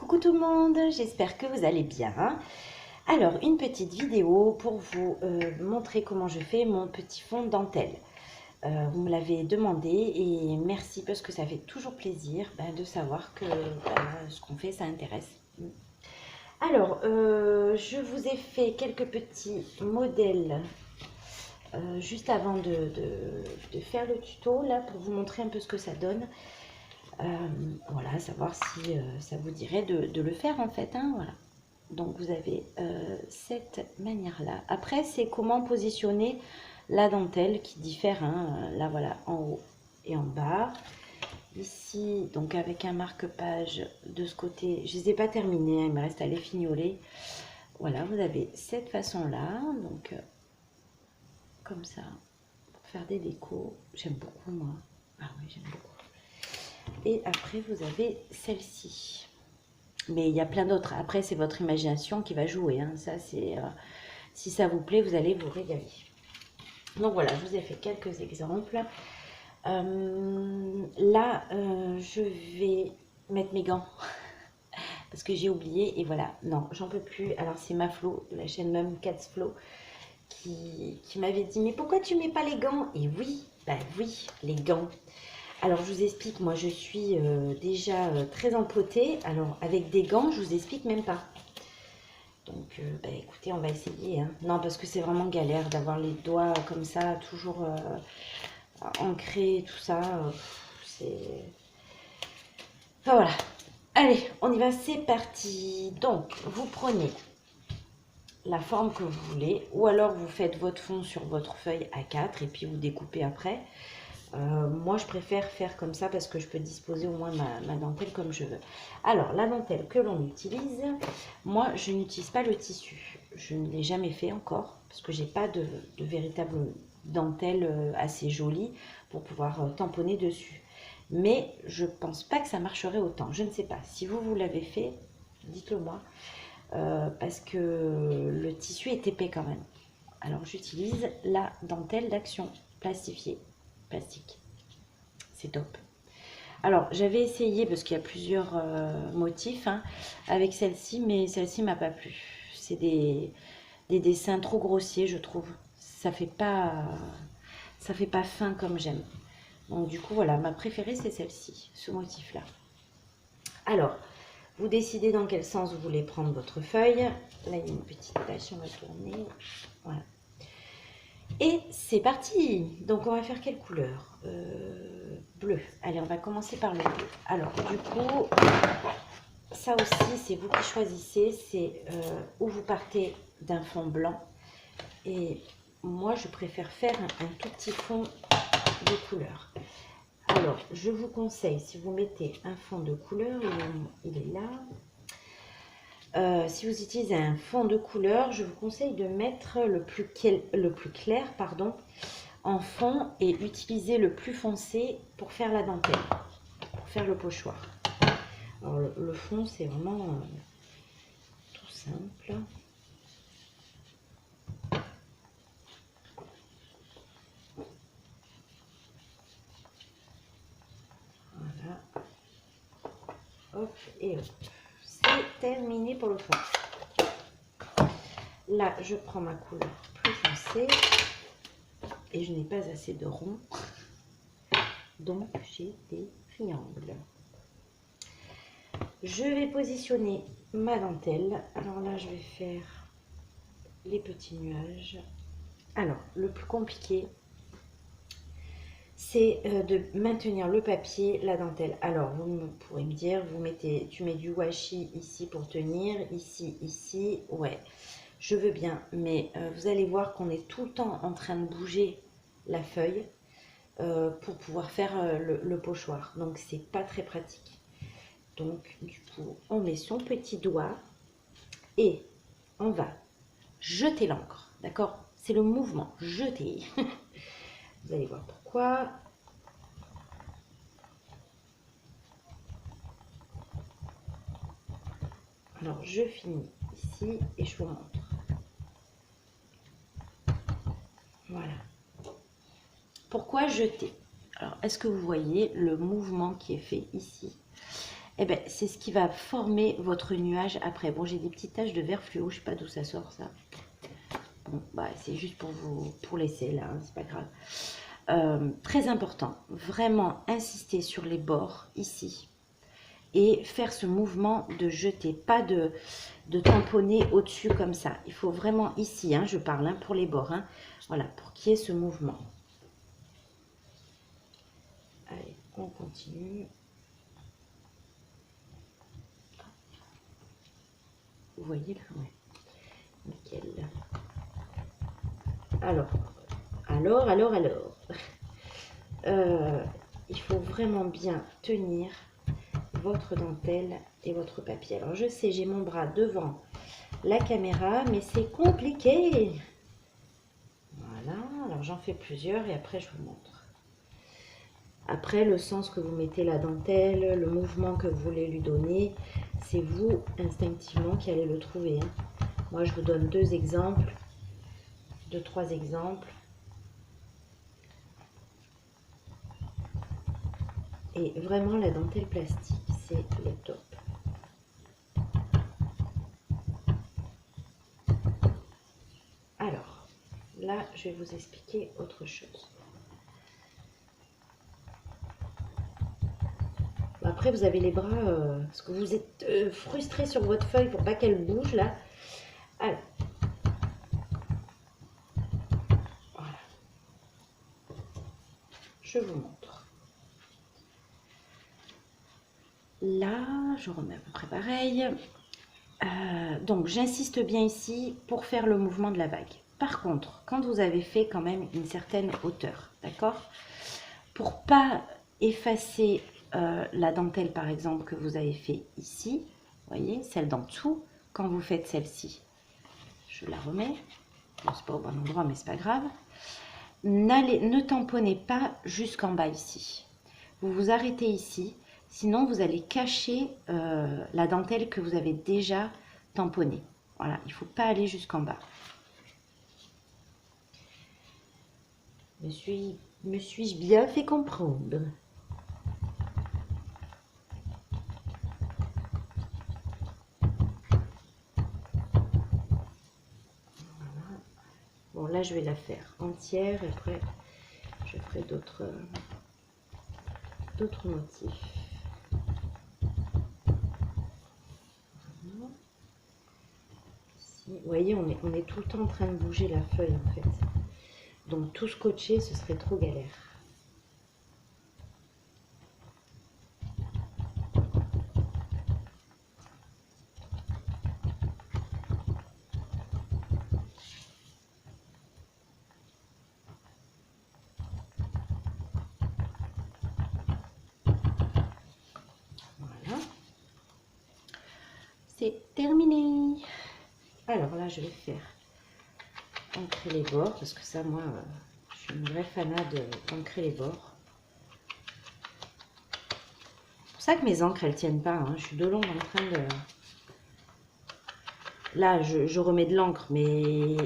Coucou tout le monde, j'espère que vous allez bien. Alors, une petite vidéo pour vous montrer comment je fais mon petit fond dentelle. Vous me l'avez demandé et merci parce que ça fait toujours plaisir de savoir que ce qu'on fait, ça intéresse. Alors, je vous ai fait quelques petits modèles juste avant de faire le tuto, là, pour vous montrer un peu ce que ça donne. Voilà, savoir si ça vous dirait de le faire en fait, hein, voilà. Donc vous avez cette manière-là. Après, c'est comment positionner la dentelle qui diffère, hein, là voilà, en haut et en bas. Ici, donc avec un marque-page de ce côté, je ne les ai pas terminés, hein, il me reste à les fignoler. Voilà, vous avez cette façon-là, donc comme ça, pour faire des décos. J'aime beaucoup moi. Ah oui, j'aime beaucoup. Et après, vous avez celle-ci. Mais il y a plein d'autres. Après, c'est votre imagination qui va jouer. Hein. Ça, c'est si ça vous plaît, vous allez vous régaler. Donc voilà, je vous ai fait quelques exemples. Là, je vais mettre mes gants parce que j'ai oublié. Et voilà, non, j'en peux plus. Alors, c'est ma Flo de la chaîne Mum Cats Flo qui m'avait dit, mais pourquoi tu mets pas les gants? Et oui, bah oui, les gants. Alors, je vous explique, moi, je suis déjà très empotée. Alors, avec des gants, je vous explique même pas. Donc, écoutez, on va essayer. Hein. Non, parce que c'est vraiment galère d'avoir les doigts comme ça, toujours ancrés, tout ça. C'est... Enfin, voilà. Allez, on y va, c'est parti. Donc, vous prenez la forme que vous voulez, ou alors vous faites votre fond sur votre feuille A4 et puis vous découpez après. Moi, je préfère faire comme ça parce que je peux disposer au moins ma dentelle comme je veux. Alors, la dentelle que l'on utilise, moi, je n'utilise pas le tissu. Je ne l'ai jamais fait encore parce que j'ai pas de véritable dentelle assez jolie pour pouvoir tamponner dessus. Mais je pense pas que ça marcherait autant. Je ne sais pas. Si vous l'avez fait, dites-le moi. Parce que le tissu est épais quand même. Alors, j'utilise la dentelle d'Action plastifiée. Plastique. C'est top. Alors, j'avais essayé, parce qu'il y a plusieurs motifs, hein, avec celle-ci, mais celle-ci m'a pas plu. C'est des dessins trop grossiers, je trouve. Ça fait pas fin comme j'aime. Donc, du coup, voilà, ma préférée, c'est celle-ci, ce motif-là. Alors, vous décidez dans quel sens vous voulez prendre votre feuille. Là, il y a une petite tache, on va tourner. Voilà. Et c'est parti. Donc on va faire quelle couleur? Bleu. Allez, on va commencer par le bleu. Alors du coup, ça aussi c'est vous qui choisissez. C'est où vous partez d'un fond blanc. Et moi je préfère faire un tout petit fond de couleur. Alors je vous conseille, si vous mettez un fond de couleur, il est là. Si vous utilisez un fond de couleur, je vous conseille de mettre le plus clair en fond et utiliser le plus foncé pour faire la dentelle, pour faire le pochoir. Alors le fond, c'est vraiment tout simple. Voilà. Hop et hop. C'est terminé pour le fond. Là, je prends ma couleur plus foncée et je n'ai pas assez de rond, donc j'ai des triangles. Je vais positionner ma dentelle. Alors là, je vais faire les petits nuages. Alors, le plus compliqué, c'est de maintenir le papier, la dentelle. Alors, vous pourrez me dire, tu mets du washi ici pour tenir, ici, ici. Ouais, je veux bien, mais vous allez voir qu'on est tout le temps en train de bouger la feuille pour pouvoir faire le pochoir. Donc, c'est pas très pratique. Donc, du coup, on met son petit doigt et on va jeter l'encre. D'accord? C'est le mouvement, jeter. Vous allez voir pourquoi. Alors, je finis ici et je vous montre. Voilà. Pourquoi jeter? Alors, est-ce que vous voyez le mouvement qui est fait ici? eh ben, c'est ce qui va former votre nuage après. Bon, j'ai des petites taches de vert fluo, je sais pas d'où ça sort ça. Bon, bah, c'est juste pour vous, pour laisser là, hein, c'est pas grave. Très important, vraiment insister sur les bords ici et faire ce mouvement de jeter, pas de tamponner au-dessus comme ça. Il faut vraiment ici, hein, je parle hein, pour les bords, hein, voilà, pour qu'il y ait ce mouvement. Allez, on continue. Vous voyez là, ouais. Nickel. Alors. Il faut vraiment bien tenir votre dentelle et votre papier. Alors je sais, j'ai mon bras devant la caméra, mais c'est compliqué. Voilà, alors j'en fais plusieurs et après je vous montre. Après, le sens que vous mettez la dentelle, le mouvement que vous voulez lui donner, c'est vous instinctivement qui allez le trouver. Hein. Moi, je vous donne deux exemples, trois exemples. Et vraiment, la dentelle plastique, c'est le top. Alors, là, je vais vous expliquer autre chose. Après, vous avez les bras, parce que vous êtes frustré sur votre feuille pour pas qu'elle bouge, là. Alors, voilà. Je vous montre. Là, je remets à peu près pareil. Donc, j'insiste bien ici pour faire le mouvement de la vague. Par contre, quand vous avez fait quand même une certaine hauteur, d'accord? Pour pas effacer la dentelle, par exemple, que vous avez fait ici, vous voyez, celle d'en dessous, quand vous faites celle-ci, je la remets. Bon, c'est pas au bon endroit, mais c'est pas grave. Ne tamponnez pas jusqu'en bas ici. Vous vous arrêtez ici, sinon vous allez cacher la dentelle que vous avez déjà tamponnée. Voilà, il ne faut pas aller jusqu'en bas. Me suis-je bien fait comprendre? Voilà. Bon, là, je vais la faire entière et après, je ferai d'autres motifs. Voilà. Ici, vous voyez, on est tout le temps en train de bouger la feuille, en fait. Donc, tout scotché, ce serait trop galère. C'est terminé. Alors là, je vais faire ancrer les bords parce que ça, moi, je suis une vraie fanade d'ancrer les bords. C'est pour ça que mes encres, elles tiennent pas. Hein. Je suis de long en train de... Là, je remets de l'encre, mais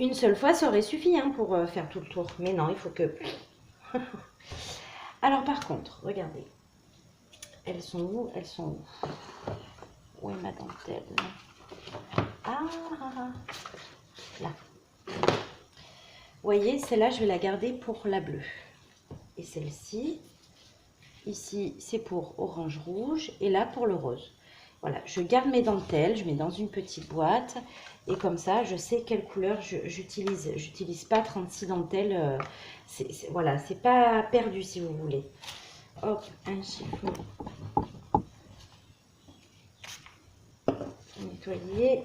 une seule fois, ça aurait suffi hein, pour faire tout le tour. Mais non, il faut que... Alors par contre, regardez. Elles sont où? Elles sont où? Où est ma dentelle? Ah, là. Vous voyez, celle-là, je vais la garder pour la bleue. Et celle-ci, ici, c'est pour orange-rouge. Et là, pour le rose. Voilà, je garde mes dentelles, je mets dans une petite boîte. Et comme ça, je sais quelle couleur j'utilise. J'utilise pas 36 dentelles. Voilà, c'est pas perdu si vous voulez. Hop, un chiffon. Nettoyer.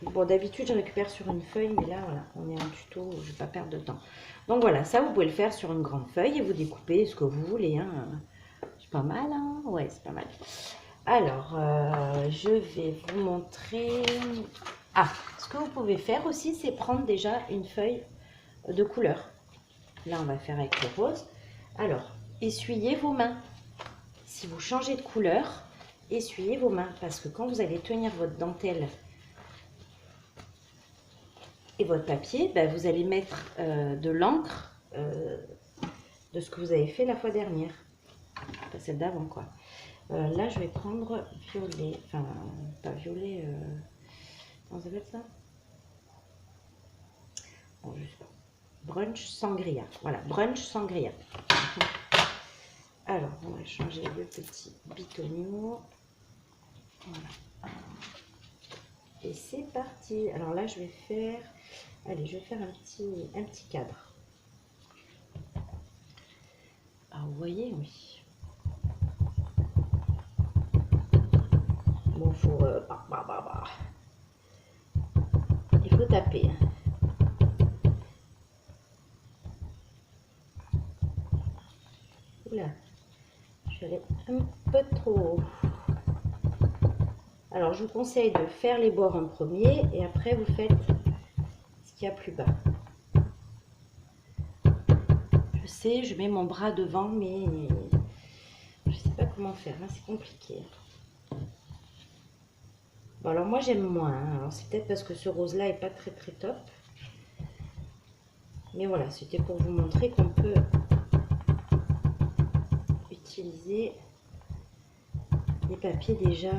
Bon, d'habitude, je récupère sur une feuille, mais là, voilà, on est en tuto, je ne vais pas perdre de temps. Donc voilà, ça, vous pouvez le faire sur une grande feuille et vous découpez ce que vous voulez. Hein. C'est pas mal, hein? Ouais, c'est pas mal. Alors, je vais vous montrer... Ah, ce que vous pouvez faire aussi, c'est prendre déjà une feuille de couleur. Là, on va faire avec le rose. Alors, essuyez vos mains. Si vous changez de couleur, essuyez vos mains. Parce que quand vous allez tenir votre dentelle et votre papier, ben, vous allez mettre de l'encre de ce que vous avez fait la fois dernière. Pas celle d'avant, quoi. Là, je vais prendre violet, enfin, pas violet, comment ça s'appelle ça? Bon, je sais pas. Brunch sangria. Voilà, brunch sangria. Alors, on va changer le petit bitonio. Voilà. Et c'est parti. Alors là, je vais faire... Allez, je vais faire un petit cadre. Ah, vous voyez, oui. Bon, faut... il faut taper. Oula, je suis allée un peu trop haut. Alors, je vous conseille de faire les bords en premier et après, vous faites ce qu'il y a plus bas. Je sais, je mets mon bras devant, mais je sais pas comment faire. Hein, c'est compliqué. Bon, alors moi, j'aime moins. Hein. Alors, c'est peut-être parce que ce rose-là est pas très top. Mais voilà, c'était pour vous montrer qu'on peut utiliser des papiers déjà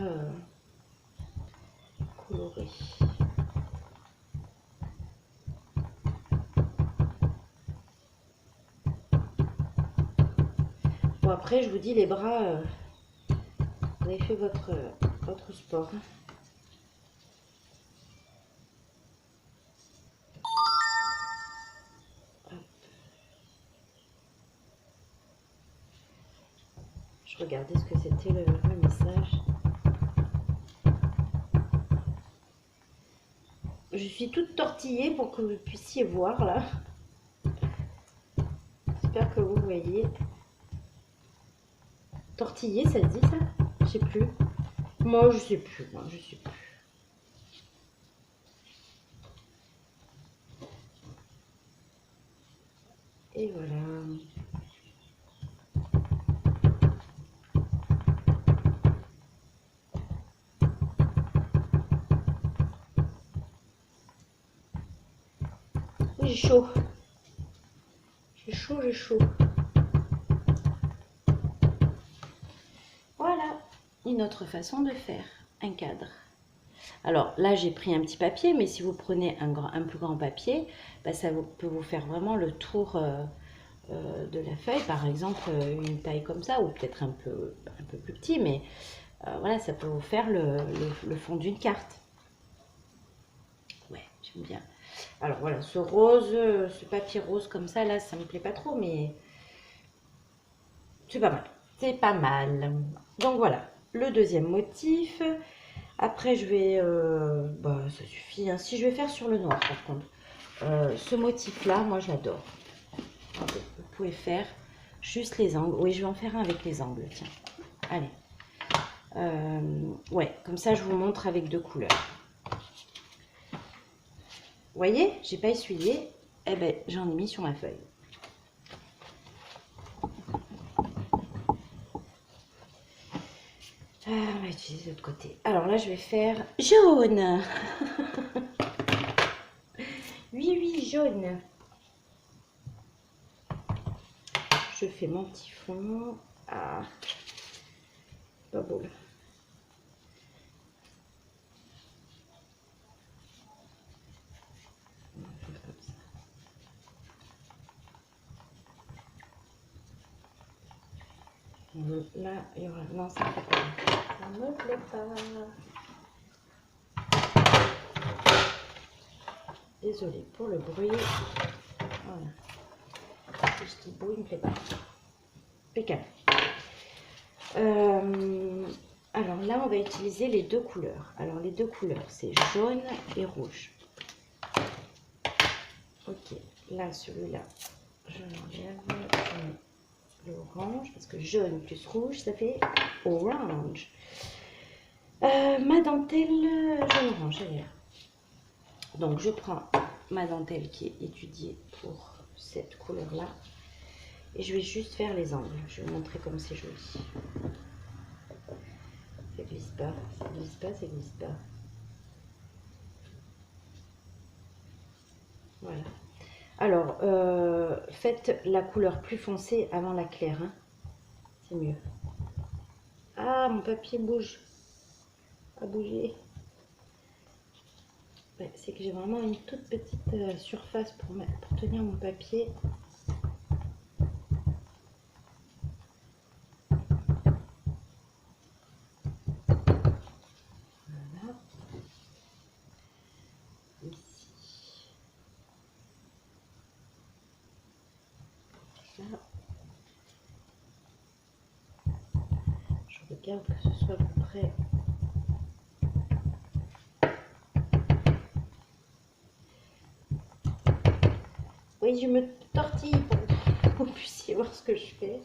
colorés. Bon, après, je vous dis, les bras, vous avez fait votre sport. Je regardais ce que c'était le message. Je suis toute tortillée pour que vous puissiez voir là. J'espère que vous voyez. Tortillée, ça se dit ça? Je sais plus. Moi, je sais plus. Moi, je sais plus. Et voilà. J'ai chaud. J'ai chaud, j'ai chaud. Voilà une autre façon de faire un cadre. Alors là, j'ai pris un petit papier, mais si vous prenez un plus grand papier, bah, ça peut vous faire vraiment le tour de la feuille. Par exemple, une taille comme ça, ou peut-être un peu plus petit, mais voilà, ça peut vous faire le fond d'une carte. Ouais, j'aime bien. Alors voilà, ce rose, ce papier rose comme ça, là, ça me plaît pas trop, mais c'est pas mal. C'est pas mal. Donc voilà, le deuxième motif. Après, je vais... bah, ça suffit. Hein. Si je vais faire sur le noir, par contre. Ce motif-là, moi, je l'adore. Vous pouvez faire juste les angles. Oui, je vais en faire un avec les angles, tiens. Allez. Ouais, comme ça, je vous montre avec deux couleurs. Vous voyez, j'ai pas essuyé. Eh ben, j'en ai mis sur ma feuille. On va utiliser l'autre côté. Alors là, je vais faire jaune. Oui, oui, jaune. Je fais mon petit fond. Ah, pas beau là. Là, il y aura... Non, ça ne plaît pas. Ça ne me plaît pas. Désolée pour le bruit. Voilà. Si je dis bruit, il ne me plaît pas. Impeccable. Alors là, on va utiliser les deux couleurs. Alors les deux couleurs, c'est jaune et rouge. Ok, là, celui-là, je l'enlève. Je mets l'orange, parce que jaune plus rouge, ça fait orange. Ma dentelle jaune-orange, elle est là. Donc je prends ma dentelle qui est étudiée pour cette couleur-là. Et je vais juste faire les angles. Je vais vous montrer comme c'est joli. Ça glisse pas, ça glisse pas, ça glisse pas. Voilà. Alors, faites la couleur plus foncée avant la claire. Hein. C'est mieux. Ah, mon papier bouge. A bougé. Ouais, c'est que j'ai vraiment une toute petite surface pour tenir mon papier. Voilà. Ici. Là. Je regarde que ce soit à peu près. Oui, je me tortille pour que vous puissiez voir ce que je fais.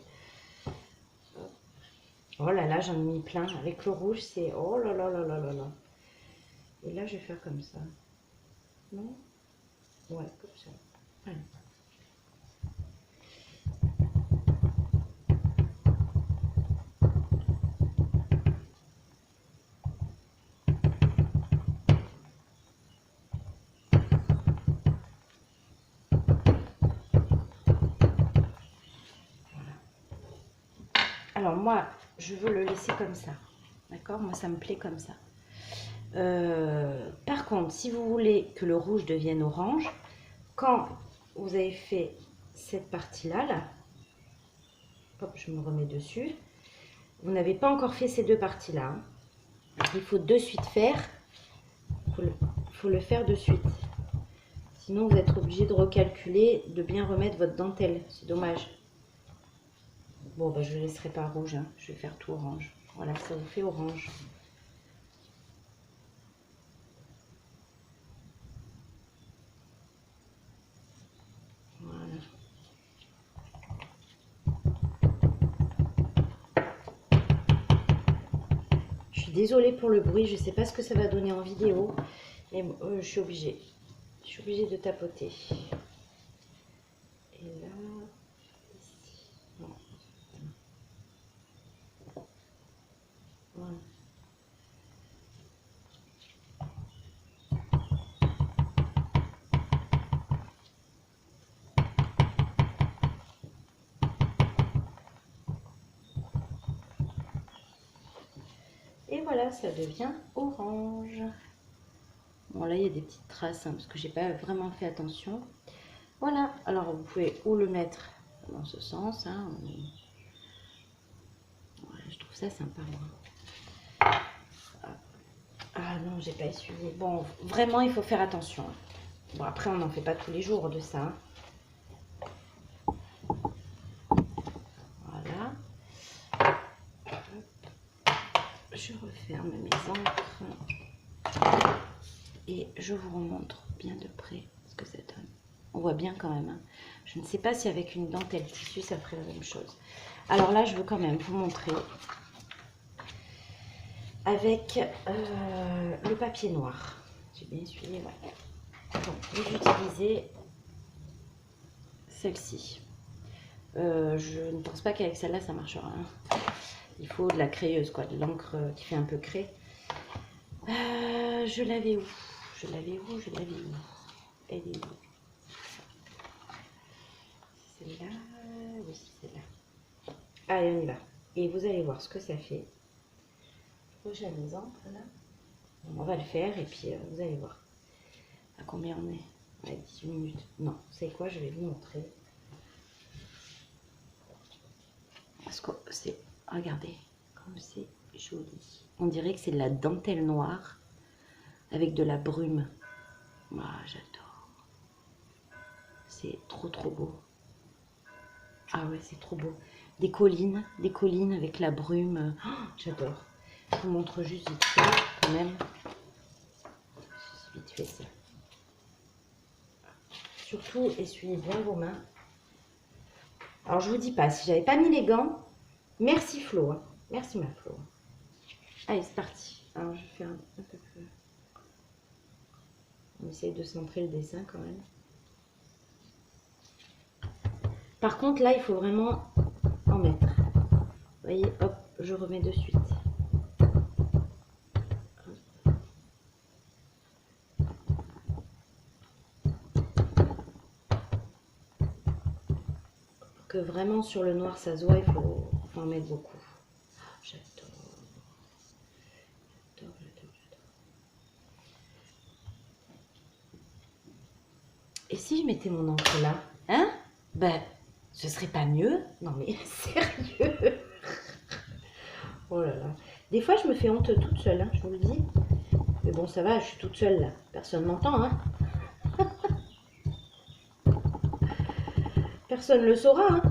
Oh là là, j'en ai mis plein. Avec le rouge, c'est... Oh là là là là là là. Et là, je vais faire comme ça. Non? Ouais, comme ça. Voilà. Alors moi, je veux le laisser comme ça. D'accord? Moi, ça me plaît comme ça. Par contre, si vous voulez que le rouge devienne orange, quand vous avez fait cette partie-là, là, hop, je me remets dessus, vous n'avez pas encore fait ces deux parties-là. Hein. Il faut de suite faire. Faut le faire de suite. Sinon, vous êtes obligé de recalculer, de bien remettre votre dentelle. C'est dommage. Bon, bah, je ne laisserai pas rouge. Hein. Je vais faire tout orange. Voilà, ça vous fait orange. Voilà. Je suis désolée pour le bruit. Je ne sais pas ce que ça va donner en vidéo. Mais je suis obligée. Je suis obligée de tapoter. Et là, ici. Non. Voilà. Et voilà, ça devient orange. Bon, là, il y a des petites traces, hein, parce que j'ai pas vraiment fait attention. Voilà, alors vous pouvez ou le mettre dans ce sens, hein, voilà, je trouve ça sympa, moi. Ah non, j'ai pas essuyé. Bon, vraiment, il faut faire attention. Bon, après, on n'en fait pas tous les jours de ça. Voilà. Je referme mes encres. Et je vous remontre bien de près ce que ça donne. On voit bien quand même. Hein. Je ne sais pas si avec une dentelle tissu, ça ferait la même chose. Alors là, je veux quand même vous montrer avec le papier noir. J'ai bien essuyé, ouais. Donc, je vais utiliser celle-ci. Je ne pense pas qu'avec celle-là, ça marchera. Hein. Il faut de la crayeuse, quoi, de l'encre qui fait un peu craie. Je l'avais où? Je l'avais où? Je l'avais où? Elle est où? Celle-là? Oui, celle-là. Allez, on y va. Et vous allez voir ce que ça fait. J'ai mes encres, là. On va le faire et puis vous allez voir. À combien on est? À 18 minutes. Non, c'est quoi? Je vais vous montrer. Parce que c'est... Regardez, comme c'est joli. On dirait que c'est de la dentelle noire avec de la brume. Ah, j'adore. C'est trop trop beau. Ah ouais, c'est trop beau. Des collines avec la brume. Oh, j'adore. Je vous montre juste vite fait, quand même. Vite fait ça. Surtout, essuyez bien vos mains. Alors, je vous dis pas, si j'avais pas mis les gants, merci Flo. Hein. Merci ma Flo. Allez, c'est parti. Alors, je vais faire un peu plus. On essaye de centrer le dessin quand même. Par contre, là, il faut vraiment en mettre. Vous voyez, hop, je remets de suite. Pour que vraiment sur le noir ça se voit, il faut en mettre beaucoup. Oh, j'adore. si je mettais mon encre là? Hein? Ben, ce serait pas mieux? Non mais sérieux? Oh là là. Des fois, je me fais honte toute seule, hein, je vous le dis. Mais bon, ça va, je suis toute seule là. Personne m'entend, hein. Personne le saura, hein.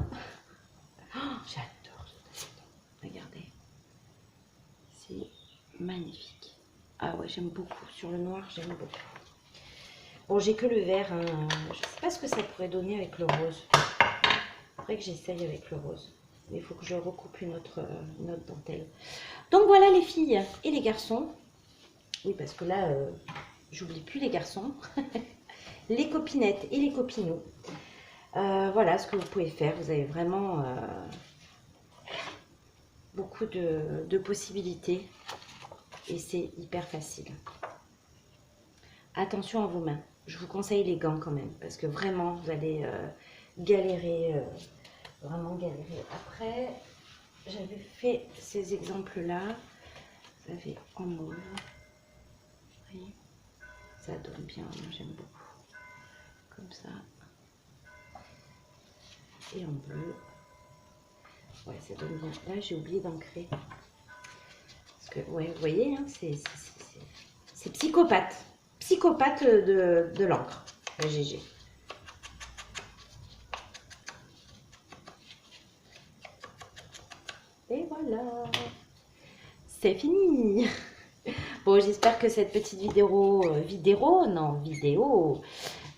Oh, j'adore ce dessin. Regardez. C'est magnifique. Ah ouais, j'aime beaucoup. Sur le noir, j'aime beaucoup. Bon, j'ai que le vert. Hein. Je sais pas ce que ça pourrait donner avec le rose. Il faudrait que j'essaye avec le rose. Mais il faut que je recoupe une autre dentelle. Donc voilà les filles et les garçons. Oui, parce que là, j'oublie plus les garçons. Les copinettes et les copinots. Voilà ce que vous pouvez faire. Vous avez vraiment beaucoup de possibilités. Et c'est hyper facile. Attention à vos mains. Je vous conseille les gants quand même. Parce que vraiment, vous allez galérer. Vraiment galérer. Après, j'avais fait ces exemples-là. Vous avez en mauve. Oui. Ça donne bien. Moi, j'aime beaucoup. Comme ça. Et en bleu. Ouais, ça donne bien. Là, j'ai oublié d'ancrer. Parce que, ouais, vous voyez, hein, c'est psychopathe. Psychopathe de l'encre. La GG. Et voilà. C'est fini. Bon, j'espère que cette petite vidéo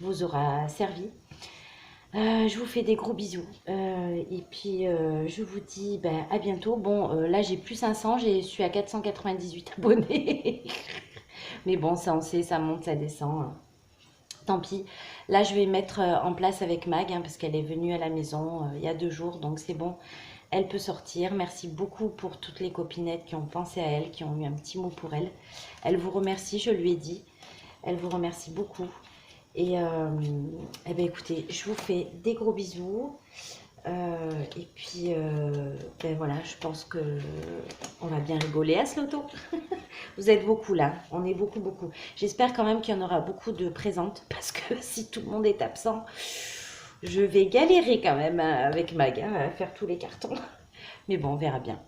vous aura servi. Je vous fais des gros bisous. Et puis, je vous dis à bientôt. Bon, là, j'ai plus 500, je suis à 498 abonnés. Mais bon, ça, on sait, ça monte, ça descend. Hein. Tant pis. Là, je vais mettre en place avec Mag, hein, parce qu'elle est venue à la maison il y a 2 jours. Donc, c'est bon. Elle peut sortir. Merci beaucoup pour toutes les copinettes qui ont pensé à elle, qui ont eu un petit mot pour elle. Elle vous remercie, je lui ai dit. Elle vous remercie beaucoup. Et eh bien, écoutez, je vous fais des gros bisous. Et puis, voilà, je pense que on va bien rigoler à ce loto. Vous êtes beaucoup là, on est beaucoup, beaucoup. J'espère quand même qu'il y en aura beaucoup de présentes, parce que si tout le monde est absent, je vais galérer quand même avec Mag à faire tous les cartons. Mais bon, on verra bien.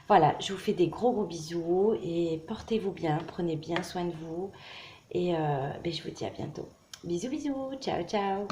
Voilà, je vous fais des gros, gros bisous et portez-vous bien, prenez bien soin de vous. Et je vous dis à bientôt. Bisous, bisous, ciao, ciao.